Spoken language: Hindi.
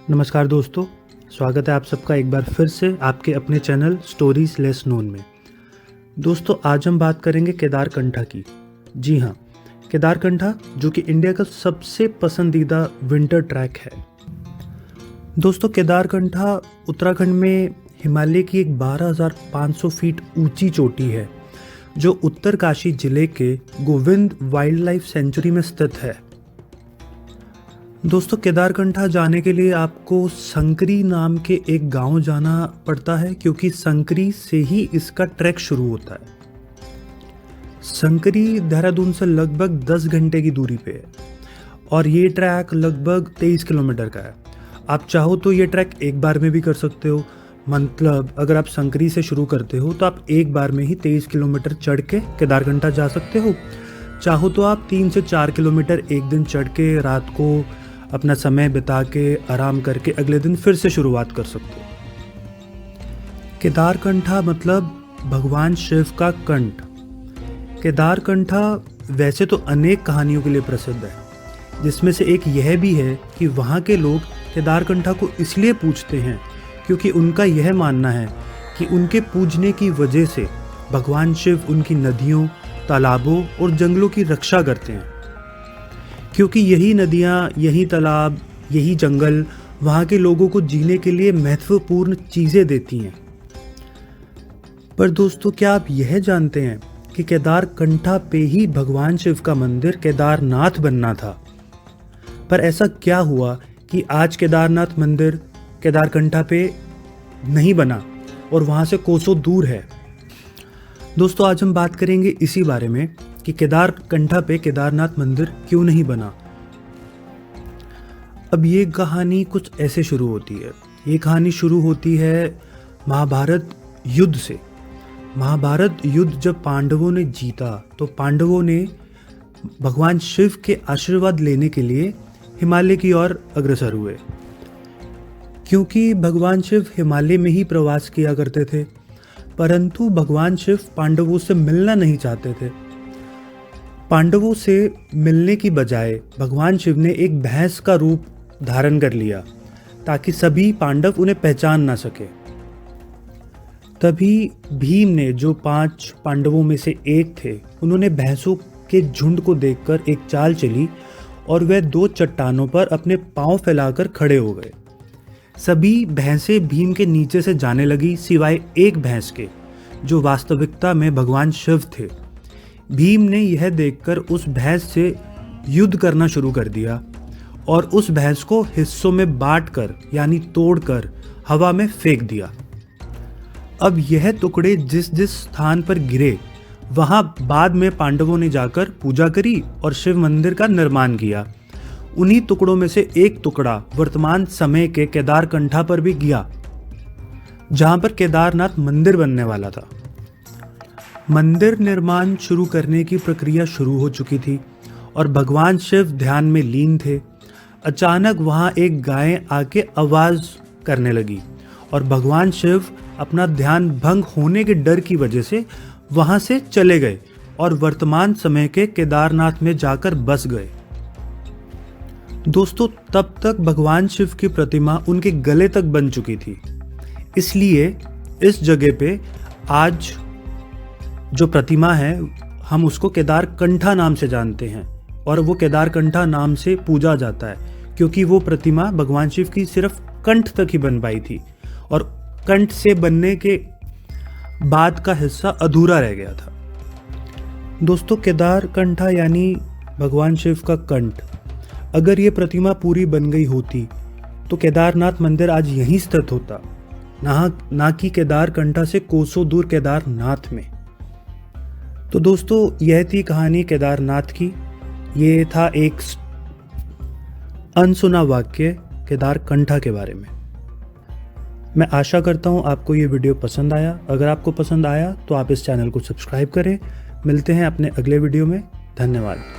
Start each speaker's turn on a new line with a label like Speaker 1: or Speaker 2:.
Speaker 1: नमस्कार दोस्तों, स्वागत है आप सबका एक बार फिर से आपके अपने चैनल स्टोरीज लेस नोन में। दोस्तों, आज हम बात करेंगे केदारकंठा की। जी हाँ, केदारकंठा जो कि इंडिया का सबसे पसंदीदा विंटर ट्रैक है। दोस्तों, केदारकंठा उत्तराखंड में हिमालय की एक 12,500 फीट ऊंची चोटी है जो उत्तरकाशी जिले के गोविंद वाइल्ड लाइफ सेंचुरी में स्थित है। दोस्तों, केदारकंठा जाने के लिए आपको संकरी नाम के एक गांव जाना पड़ता है, क्योंकि संकरी से ही इसका ट्रैक शुरू होता है। संकरी देहरादून से लगभग 10 घंटे की दूरी पे है और ये ट्रैक लगभग 23 किलोमीटर का है। आप चाहो तो ये ट्रैक एक बार में भी कर सकते हो। मतलब अगर आप संकरी से शुरू करते हो तो आप एक बार में ही 23 किलोमीटर चढ़ के केदारकंठा जा सकते हो। चाहो तो आप 3 से 4 किलोमीटर एक दिन चढ़ के रात को अपना समय बिता के आराम करके अगले दिन फिर से शुरुआत कर सकते हो। केदारकंठा मतलब भगवान शिव का कंठ। केदारकंठा वैसे तो अनेक कहानियों के लिए प्रसिद्ध है, जिसमें से एक यह भी है कि वहाँ के लोग केदारकंठा को इसलिए पूजते हैं क्योंकि उनका यह मानना है कि उनके पूजने की वजह से भगवान शिव उनकी नदियों, तालाबों और जंगलों की रक्षा करते हैं, क्योंकि यही नदियाँ, यही तालाब, यही जंगल वहाँ के लोगों को जीने के लिए महत्वपूर्ण चीज़ें देती हैं। पर दोस्तों, क्या आप यह जानते हैं कि केदारकंठा पे ही भगवान शिव का मंदिर केदारनाथ बनना था? पर ऐसा क्या हुआ कि आज केदारनाथ मंदिर केदारकंठा पे नहीं बना और वहाँ से कोसों दूर है? दोस्तों, आज हम बात करेंगे इसी बारे में कि केदारकंठा पे केदारनाथ मंदिर क्यों नहीं बना। अब ये कहानी कुछ ऐसे शुरू होती है। ये कहानी शुरू होती है महाभारत युद्ध से। महाभारत युद्ध जब पांडवों ने जीता तो पांडवों ने भगवान शिव के आशीर्वाद लेने के लिए हिमालय की ओर अग्रसर हुए, क्योंकि भगवान शिव हिमालय में ही प्रवास किया करते थे। परंतु भगवान शिव पांडवों से मिलना नहीं चाहते थे। पांडवों से मिलने की बजाय भगवान शिव ने एक भैंस का रूप धारण कर लिया ताकि सभी पांडव उन्हें पहचान ना सके। तभी भीम ने, जो 5 पांडवों में से एक थे, उन्होंने भैंसों के झुंड को देखकर एक चाल चली और वह 2 चट्टानों पर अपने पांव फैलाकर खड़े हो गए। सभी भैंसें भीम के नीचे से जाने लगी, सिवाय एक भैंस के जो वास्तविकता में भगवान शिव थे। भीम ने यह देखकर उस भैंस से युद्ध करना शुरू कर दिया और उस भैंस को हिस्सों में बांटकर यानी तोड़कर हवा में फेंक दिया। अब यह टुकड़े जिस जिस स्थान पर गिरे वहां बाद में पांडवों ने जाकर पूजा करी और शिव मंदिर का निर्माण किया। उन्हीं टुकड़ों में से एक टुकड़ा वर्तमान समय के केदारकंठा पर भी गया, जहां पर केदारनाथ मंदिर बनने वाला था। मंदिर निर्माण शुरू करने की प्रक्रिया शुरू हो चुकी थी और भगवान शिव ध्यान में लीन थे। अचानक वहां एक गाय आके आवाज करने लगी और भगवान शिव अपना ध्यान भंग होने के डर की वजह से वहां से चले गए और वर्तमान समय के केदारनाथ में जाकर बस गए। दोस्तों, तब तक भगवान शिव की प्रतिमा उनके गले तक बन चुकी थी। इसलिए इस जगह पे आज जो प्रतिमा है हम उसको केदारकंठा नाम से जानते हैं और वो केदारकंठा नाम से पूजा जाता है, क्योंकि वो प्रतिमा भगवान शिव की सिर्फ कंठ तक ही बन पाई थी और कंठ से बनने के बाद का हिस्सा अधूरा रह गया था। दोस्तों, केदारकंठा यानी भगवान शिव का कंठ, अगर ये प्रतिमा पूरी बन गई होती तो केदारनाथ मंदिर आज यहीं स्थित होता, ना कि केदारकंठा से कोसों दूर केदारनाथ में। तो दोस्तों, यह थी कहानी केदारनाथ की। ये था एक अनसुना वाक्य केदारकंठा के बारे में। मैं आशा करता हूँ आपको ये वीडियो पसंद आया। अगर आपको पसंद आया तो आप इस चैनल को सब्सक्राइब करें। मिलते हैं अपने अगले वीडियो में। धन्यवाद।